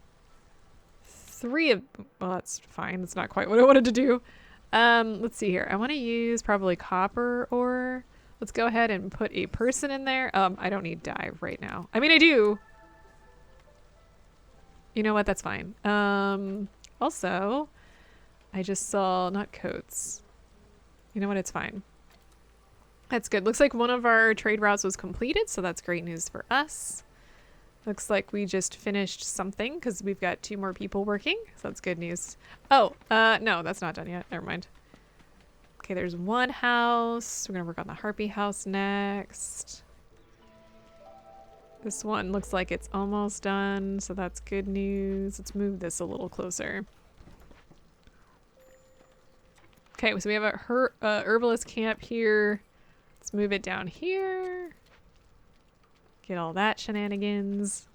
3 of, well, that's fine. That's not quite what I wanted to do. Let's see here. I want to use probably copper ore. Let's go ahead and put a person in there. I don't need dye right now. I mean, I do. You know what? That's fine. Also, I just saw, not coats. You know what? It's fine. That's good. Looks like one of our trade routes was completed, so that's great news for us. Looks like we just finished something because we've got 2 more people working. So that's good news. Oh, no, that's not done yet. Never mind. Okay, there's 1 house. We're going to work on the harpy house next. This one looks like it's almost done. So that's good news. Let's move this a little closer. Okay, so we have a herbalist camp here. Let's move it down here. Get all that shenanigans.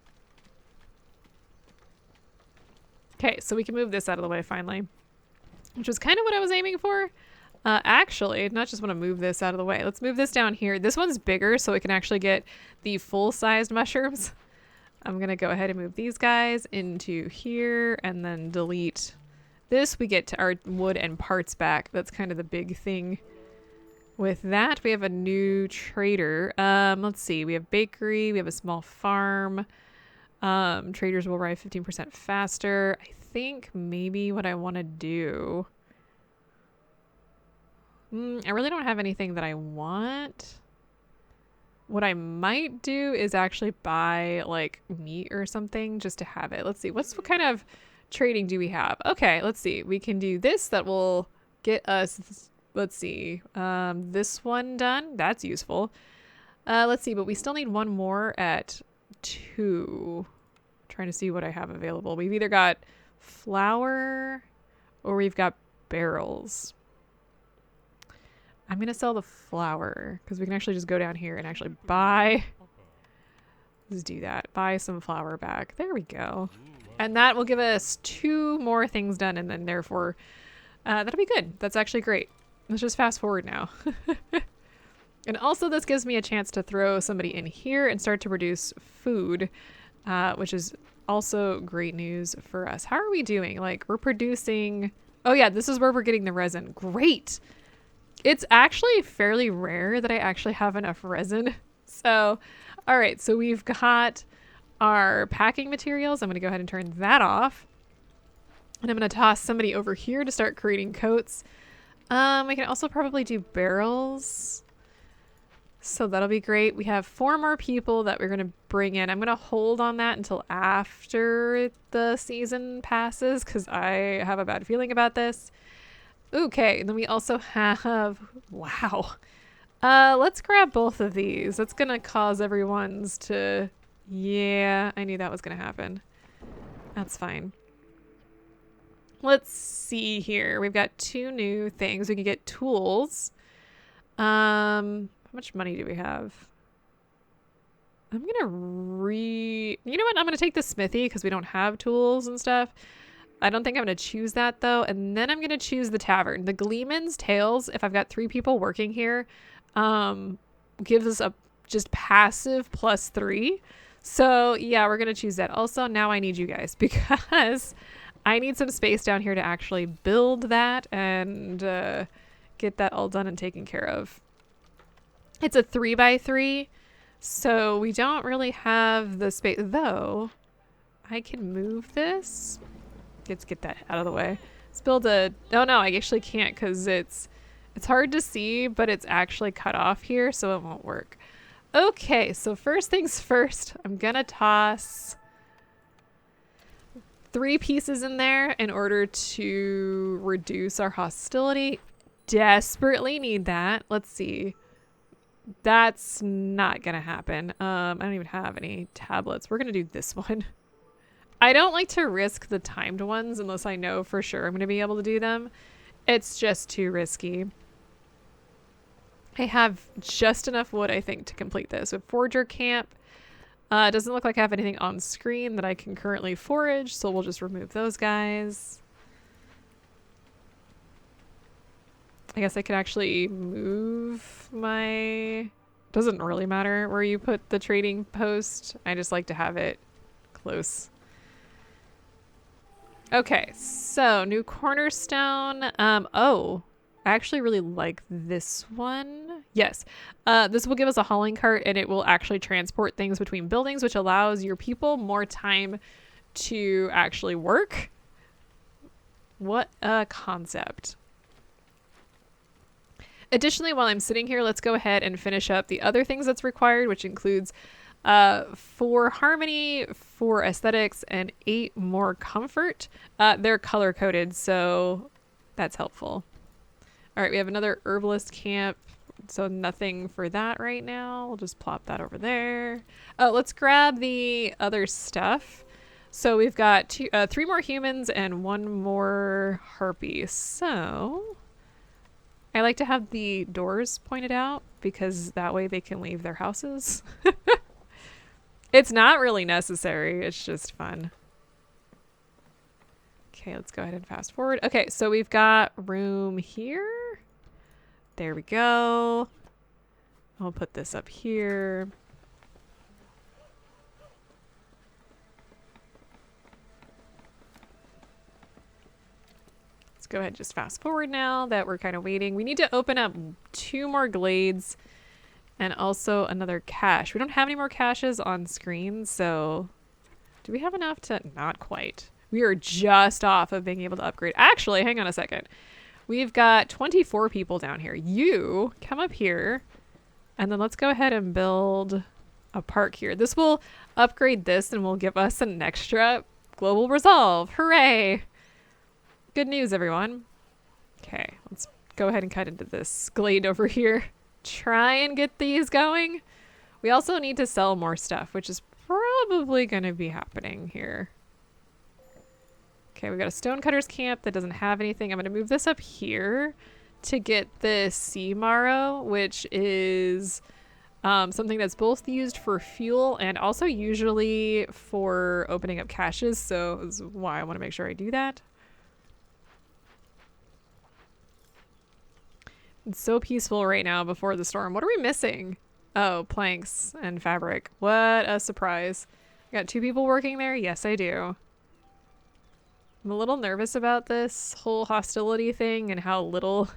Okay, so we can move this out of the way finally, which was kind of what I was aiming for. Actually, not just want to move this out of the way. Let's move this down here. This one's bigger, so we can actually get the full-sized mushrooms. I'm going to go ahead and move these guys into here and then delete this, we get to our wood and parts back. That's kind of the big thing. With that, we have a new trader. Let's see. We have bakery. We have a small farm. Traders will arrive 15% faster. I think maybe what I want to do... I really don't have anything that I want. What I might do is actually buy like meat or something just to have it. Let's see. What kind of trading do we have? Okay, let's see. We can do this. That will get us, let's see, this one done. That's useful. Let's see, but we still need one more at 2. Trying to see what I have available. We've either got flour or we've got barrels. I'm going to sell the flour because we can actually just go down here and actually buy. Let's do that. Buy some flour back. There we go. And that will give us 2 more things done. And then therefore, that'll be good. That's actually great. Let's just fast forward now. And also this gives me a chance to throw somebody in here and start to produce food, which is also great news for us. How are we doing? Like we're producing... Oh yeah, this is where we're getting the resin. Great. It's actually fairly rare that I actually have enough resin. So, all right. So we've got our packing materials. I'm going to go ahead and turn that off. And I'm going to toss somebody over here to start creating coats. We can also probably do barrels. So that'll be great. We have 4 more people that we're going to bring in. I'm going to hold on that until after the season passes because I have a bad feeling about this. Okay, and then we also have, wow. Let's grab both of these. That's gonna cause everyone's to, yeah, I knew that was gonna happen. That's fine. Let's see here. We've got 2 new things. We can get tools. How much money do we have? I'm gonna you know what? I'm gonna take the smithy because we don't have tools and stuff. I don't think I'm going to choose that though. And then I'm going to choose the tavern. The Gleeman's Tales, if I've got 3 people working here, gives us a just passive +3. So yeah, we're going to choose that. Also, now I need you guys because I need some space down here to actually build that and get that all done and taken care of. It's a 3x3, so we don't really have the space, though I can move this. Let's get that out of the way. Let's build a... Oh no, I actually can't because it's hard to see, but it's actually cut off here, so it won't work. Okay, so first things first, I'm gonna toss 3 pieces in there in order to reduce our hostility. Desperately need that. Let's see. That's not gonna happen. I don't even have any tablets. We're gonna do this one. I don't like to risk the timed ones unless I know for sure I'm going to be able to do them. It's just too risky. I have just enough wood, I think, to complete this. With Forger Camp, it doesn't look like I have anything on screen that I can currently forage, so we'll just remove those guys. I guess I could actually move my... Doesn't really matter where you put the trading post. I just like to have it close. Okay, so new cornerstone. Oh, I actually really like this one. Yes, this will give us a hauling cart and it will actually transport things between buildings, which allows your people more time to actually work. What a concept. Additionally, while I'm sitting here, let's go ahead and finish up the other things that's required, which includes 4 harmony, 4 aesthetics, and 8 more comfort. They're color coded, so that's helpful. All right, we have another herbalist camp, so nothing for that right now. We'll just plop that over there. Oh, let's grab the other stuff. So we've got 3 more humans and 1 more harpy. So I like to have the doors pointed out because that way they can leave their houses. It's not really necessary. It's just fun. Okay, let's go ahead and fast forward. Okay, so we've got room here. There we go. I'll put this up here. go ahead and just fast forward now that we're kind of waiting. We need to open up 2 more glades and also another cache. We don't have any more caches on screen, so do we have enough to... Not quite. We are just off of being able to upgrade. Actually, hang on a second. We've got 24 people down here. You come up here, and then let's go ahead and build a park here. This will upgrade this and will give us an extra global resolve. Hooray! Good news, everyone. Okay, let's go ahead and cut into this glade over here. Try and get these going. We also need to sell more stuff, which is probably going to be happening here. Okay, we've got a stonecutter's camp that doesn't have anything. I'm going to move this up here to get the sea marrow, which is something that's both used for fuel and also usually for opening up caches. So that's why I want to make sure I do that. It's so peaceful right now before the storm. What are we missing? Oh, planks and fabric. What a surprise. I got 2 people working there? Yes, I do. I'm a little nervous about this whole hostility thing and how little...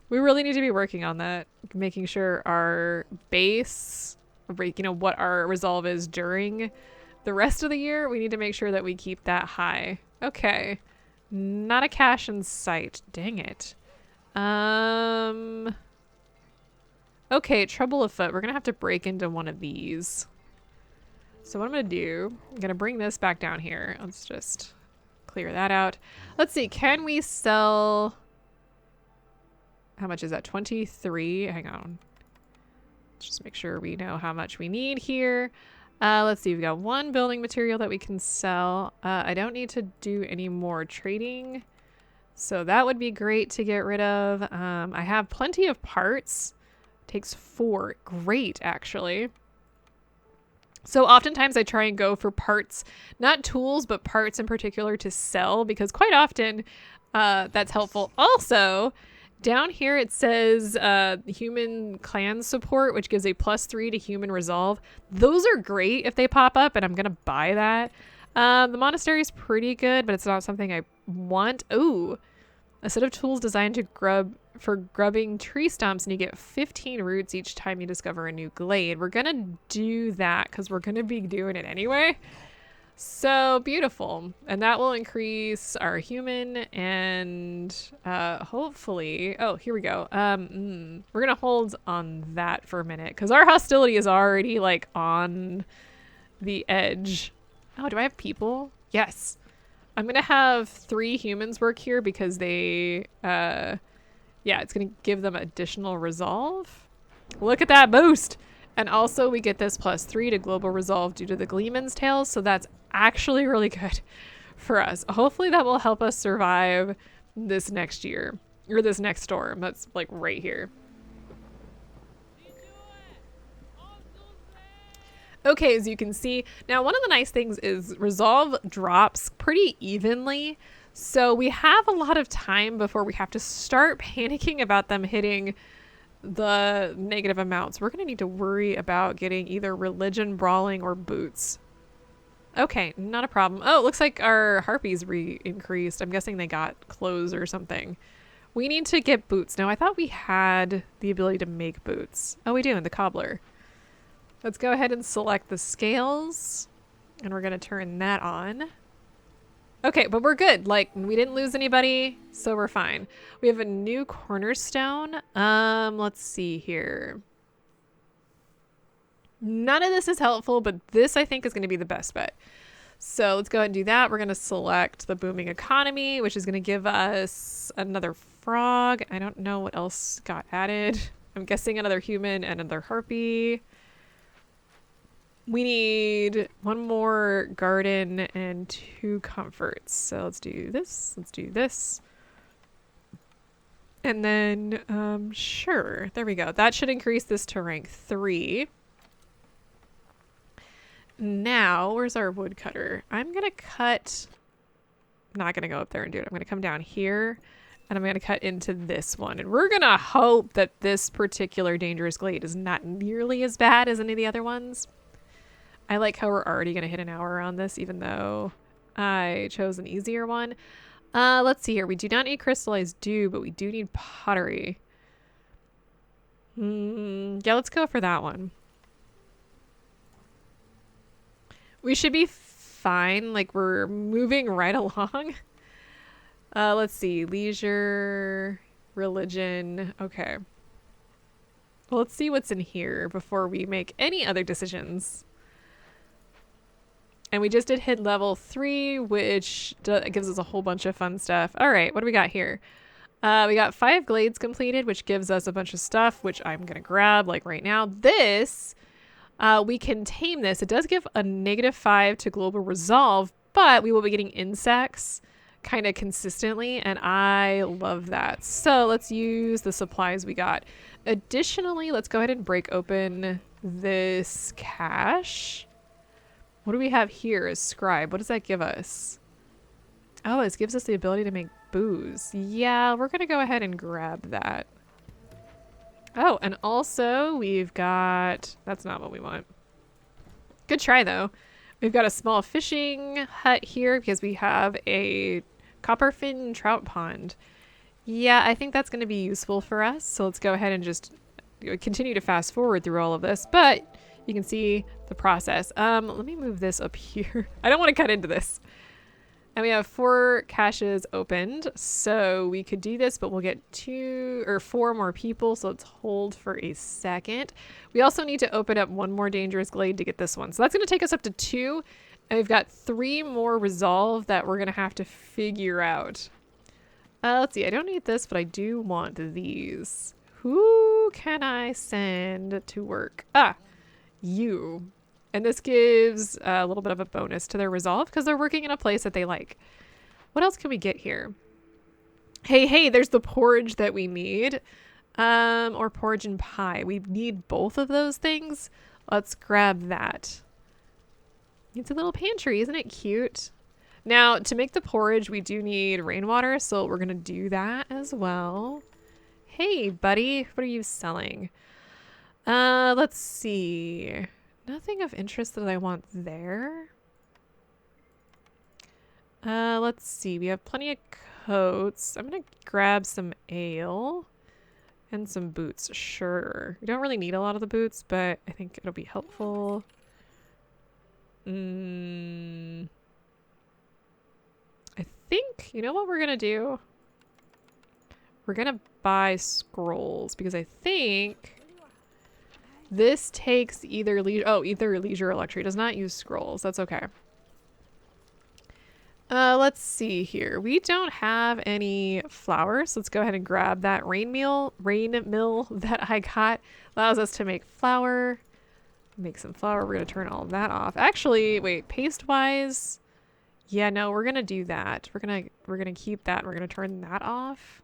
We really need to be working on that. Making sure our base, you know, what our resolve is during the rest of the year. We need to make sure that we keep that high. Okay. Not a cache in sight. Dang it. Okay, trouble afoot. We're gonna have to break into one of these. So what I'm gonna do, I'm gonna bring this back down here. Let's just clear that out. Let's see, can we sell... How much is that? 23? Hang on. Let's just make sure we know how much we need here. Let's see, we've got 1 building material that we can sell. I don't need to do any more trading. So that would be great to get rid of. I have plenty of parts. Takes 4. Great, actually. So oftentimes I try and go for parts, not tools, but parts in particular to sell, because quite often that's helpful. Also, down here it says human clan support, which gives a +3 to human resolve. Those are great if they pop up, and I'm going to buy that. The monastery is pretty good, but it's not something I want. Ooh, a set of tools designed to grubbing tree stumps, and you get 15 roots each time you discover a new glade. We're gonna do that because we're gonna be doing it anyway. So beautiful. And that will increase our human and hopefully... Oh, here we go. We're gonna hold on that for a minute because our hostility is already like on the edge. Oh, do I have people? Yes. I'm going to have 3 humans work here because they, yeah, it's going to give them additional resolve. Look at that boost. And also we get this +3 to global resolve due to the Gleeman's Tails. So that's actually really good for us. Hopefully that will help us survive this next year or this next storm. That's like right here. Okay, as you can see, now one of the nice things is resolve drops pretty evenly. So we have a lot of time before we have to start panicking about them hitting the negative amounts. We're going to need to worry about getting either religion, brawling, or boots. Okay, not a problem. Oh, it looks like our harpies increased. I'm guessing they got clothes or something. We need to get boots. Now, I thought we had the ability to make boots. Oh, we do in the cobbler. Let's go ahead and select the scales, and we're going to turn that on. Okay, but we're good. Like, we didn't lose anybody, so we're fine. We have a new cornerstone. Let's see here. None of this is helpful, but this I think is going to be the best bet. So let's go ahead and do that. We're going to select the booming economy, which is going to give us another frog. I don't know what else got added. I'm guessing another human and another harpy. We need 1 more garden and 2 comforts. So let's do this. Let's do this. And then, sure. There we go. That should increase this to rank 3. Now, where's our woodcutter? I'm going to cut... I'm not going to go up there and do it. I'm going to come down here. And I'm going to cut into this one. And we're going to hope that this particular dangerous glade is not nearly as bad as any of the other ones. I like how we're already going to hit an hour on this, even though I chose an easier one. Let's see here. We do not need crystallized dew, but we do need pottery. Yeah, let's go for that one. We should be fine. Like, we're moving right along. Let's see. Leisure, religion. Okay. Well, let's see what's in here before we make any other decisions. And we just did hit level 3, which gives us a whole bunch of fun stuff. All right, what do we got here? We got 5 glades completed, which gives us a bunch of stuff, which I'm going to grab like right now. This, we can tame this. It does give a -5 to global resolve, but we will be getting insects kind of consistently, and I love that. So let's use the supplies we got. Additionally, let's go ahead and break open this cache. What do we have here as scribe? What does that give us? Oh, it gives us the ability to make booze. Yeah, we're going to go ahead and grab that. Oh, and also we've got... That's not what we want. Good try, though. We've got a small fishing hut here because we have a copperfin trout pond. Yeah, I think that's going to be useful for us. So let's go ahead and just continue to fast forward through all of this. But you can see the process. Let me move this up here. I don't want to cut into this. And we have 4 caches opened. So we could do this, but we'll get 2 or 4 more people. So let's hold for a second. We also need to open up 1 more dangerous glade to get this one. So that's going to take us up to 2. And we've got 3 more resolve that we're going to have to figure out. Let's see. I don't need this, but I do want these. Who can I send to work? Ah, you. And this gives a little bit of a bonus to their resolve because they're working in a place that they like. What else can we get here? Hey, there's the porridge that we need. Or porridge and pie. We need both of those things. Let's grab that. It's a little pantry. Isn't it cute? Now, to make the porridge, we do need rainwater. So we're going to do that as well. Hey, buddy. What are you selling? Let's see. Nothing of interest that I want there. Let's see. We have plenty of coats. I'm going to grab some ale and some boots. Sure. We don't really need a lot of the boots, but I think it'll be helpful. I think, you know what we're going to do? We're going to buy scrolls because I think this takes either leisure or luxury. It does not use scrolls. That's okay. Let's see here. We don't have any flour, so let's go ahead and grab that rain mill that I got. Allows us to make flour. Make some flour. We're gonna turn all of that off. Actually, wait, paste-wise, yeah, no, we're gonna do that. We're gonna keep that. We're gonna turn that off.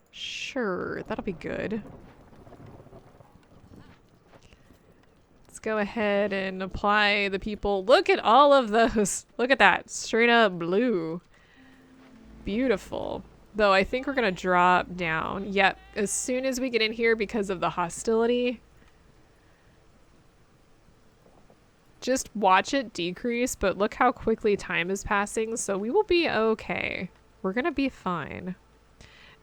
Sure, that'll be good. Let's go ahead and apply the people. Look at all of those. Look at that. Straight up blue. Beautiful. Though I think we're going to drop down. Yep. As soon as we get in here because of the hostility. Just watch it decrease, but look how quickly time is passing. So we will be okay. We're going to be fine.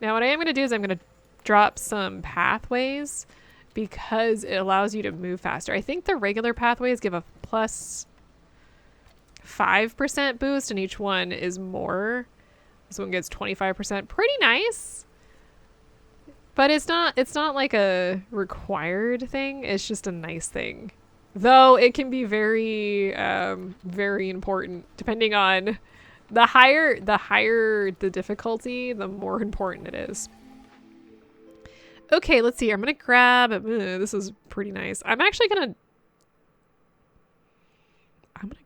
Now what I am going to do is I'm going to drop some pathways because it allows you to move faster. I think the regular pathways give a plus 5% boost and each one is more. This one gets 25%. Pretty nice. But it's not like a required thing. It's just a nice thing. Though it can be very, very important depending on the higher the difficulty, the more important it is. Okay, let's see. I'm going to grab... this is pretty nice. I'm actually going to...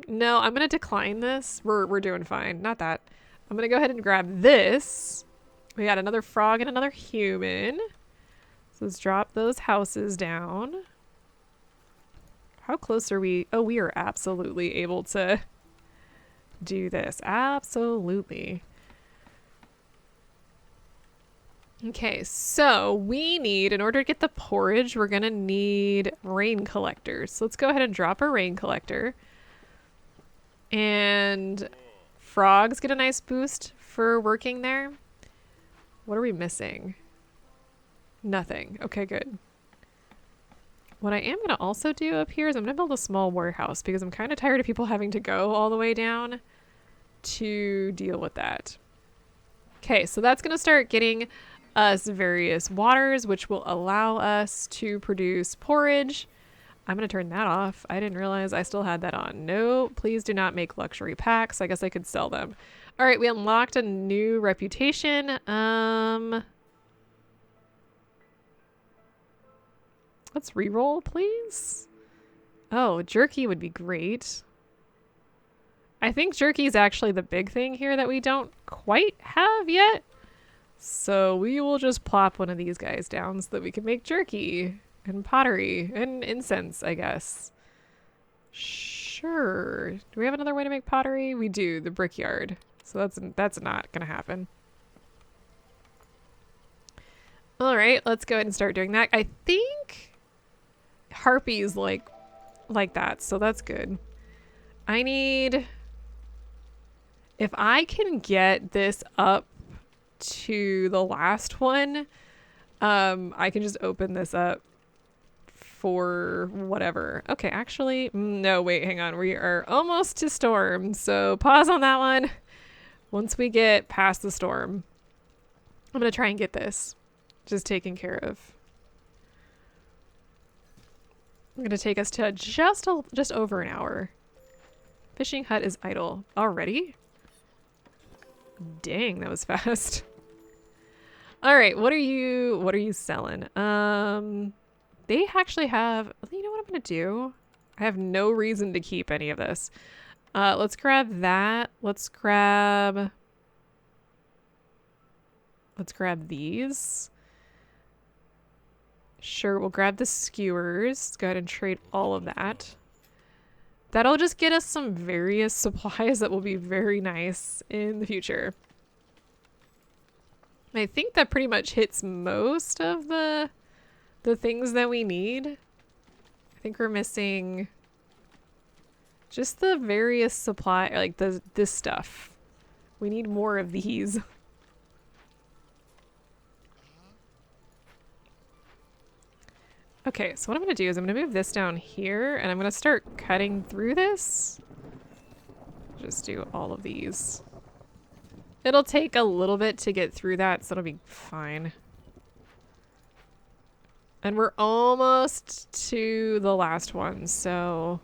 no, I'm going to decline this. We're doing fine. Not that. I'm going to go ahead and grab this. We got another frog and another human. So let's drop those houses down. How close are we? Oh, we are absolutely able to do this. Absolutely. Okay, so we need, in order to get the porridge, we're going to need rain collectors. So let's go ahead and drop a rain collector. And frogs get a nice boost for working there. What are we missing? Nothing. Okay, good. What I am going to also do up here is I'm going to build a small warehouse because I'm kind of tired of people having to go all the way down to deal with that. Okay, so that's going to start getting us various waters, which will allow us to produce porridge. I'm going to turn that off. I didn't realize I still had that on. No, please do not make luxury packs. I guess I could sell them. All right, we unlocked a new reputation. Let's reroll, please. Oh, jerky would be great. I think jerky is actually the big thing here that we don't quite have yet. So we will just plop one of these guys down so that we can make jerky and pottery and incense, I guess. Sure. Do we have another way to make pottery? We do, the brickyard. So that's not gonna happen. All right, let's go ahead and start doing that. I think harpies like that, so that's good. I need, if I can get this up to the last one, I can just open this up for whatever. Okay, actually, no, wait, hang on. We are almost to storm, so pause on that one. Once we get past the storm, I'm gonna try and get this just taken care of. I'm gonna take us to just over an hour. Fishing hut is idle already. Dang, that was fast. All right, what are you selling? They actually have, you know what I'm gonna do? I have no reason to keep any of this. Let's grab that. Let's grab these. Sure, we'll grab the skewers. Let's go ahead and trade all of that. That'll just get us some various supplies that will be very nice in the future. I think that pretty much hits most of the things that we need. I think we're missing just the various supply, like this stuff. We need more of these. Okay, so what I'm going to do is I'm going to move this down here and I'm going to start cutting through this. Just do all of these. It'll take a little bit to get through that, so it'll be fine. And we're almost to the last one, so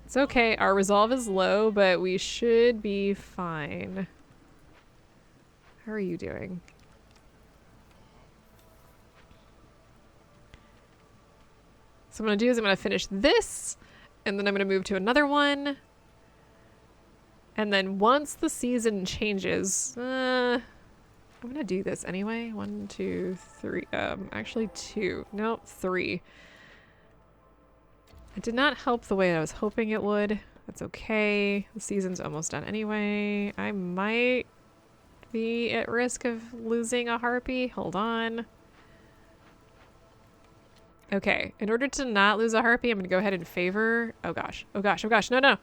it's okay. Our resolve is low, but we should be fine. How are you doing? So what I'm going to do is I'm going to finish this, and then I'm going to move to another one. And then once the season changes, I'm going to do this anyway. 1, 2, 3. Actually 2. Nope, 3. It did not help the way I was hoping it would. That's okay. The season's almost done anyway. I might be at risk of losing a harpy. Hold on. Okay, in order to not lose a harpy, I'm going to go ahead and favor... Oh gosh, oh gosh, oh gosh, no, no.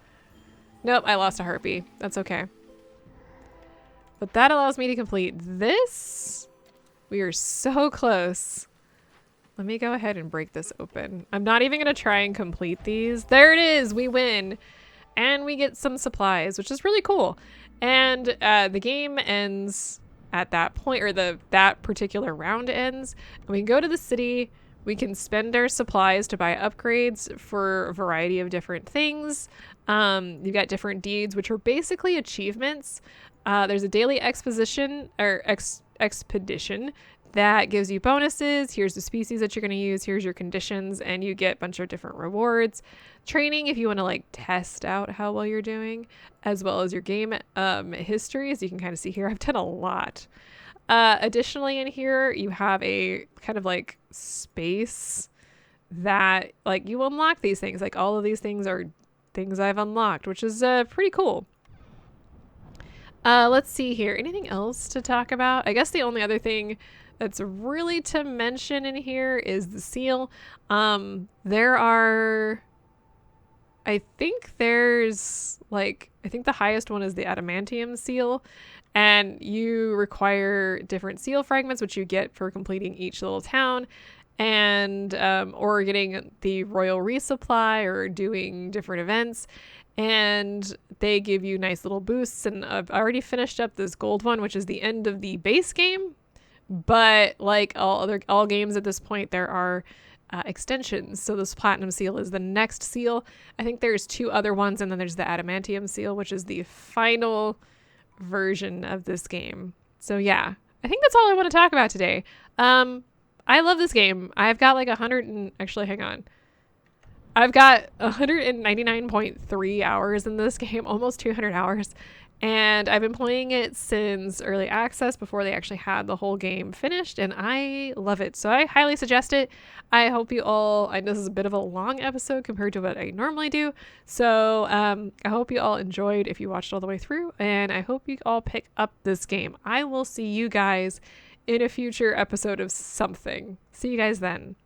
Nope, I lost a harpy. That's okay. But that allows me to complete this. We are so close. Let me go ahead and break this open. I'm not even going to try and complete these. There it is, we win. And we get some supplies, which is really cool. And the game ends at that point, or that particular round ends. And we can go to the city. We can spend our supplies to buy upgrades for a variety of different things. You've got different deeds, which are basically achievements. There's a daily expedition that gives you bonuses. Here's the species that you're going to use. Here's your conditions, and you get a bunch of different rewards. Training, if you want to like test out how well you're doing, as well as your game history. As you can kind of see here, I've done a lot. Additionally, in here, you have a kind of like space that like you unlock these things. Like all of these things are things I've unlocked, which is pretty cool. Let's see here. Anything else to talk about? I guess the only other thing that's really to mention in here is the seal. There are I think there's like, I think the highest one is the adamantium seal, and you require different seal fragments, which you get for completing each little town, and or getting the royal resupply or doing different events. And they give you nice little boosts. And I've already finished up this gold one, which is the end of the base game. But like all games at this point, there are extensions. So this platinum seal is the next seal. I think there's two other ones, and then there's the adamantium seal, which is the final version of this game. So yeah, I think that's all I want to talk about today. I love this game. I've got like 100 and actually hang on. I've got 199.3 hours in this game, almost 200 hours. And I've been playing it since early access before they actually had the whole game finished, and I love it. So I highly suggest it. I hope you all, I know this is a bit of a long episode compared to what I normally do. So I hope you all enjoyed if you watched all the way through, and I hope you all pick up this game. I will see you guys in a future episode of something. See you guys then.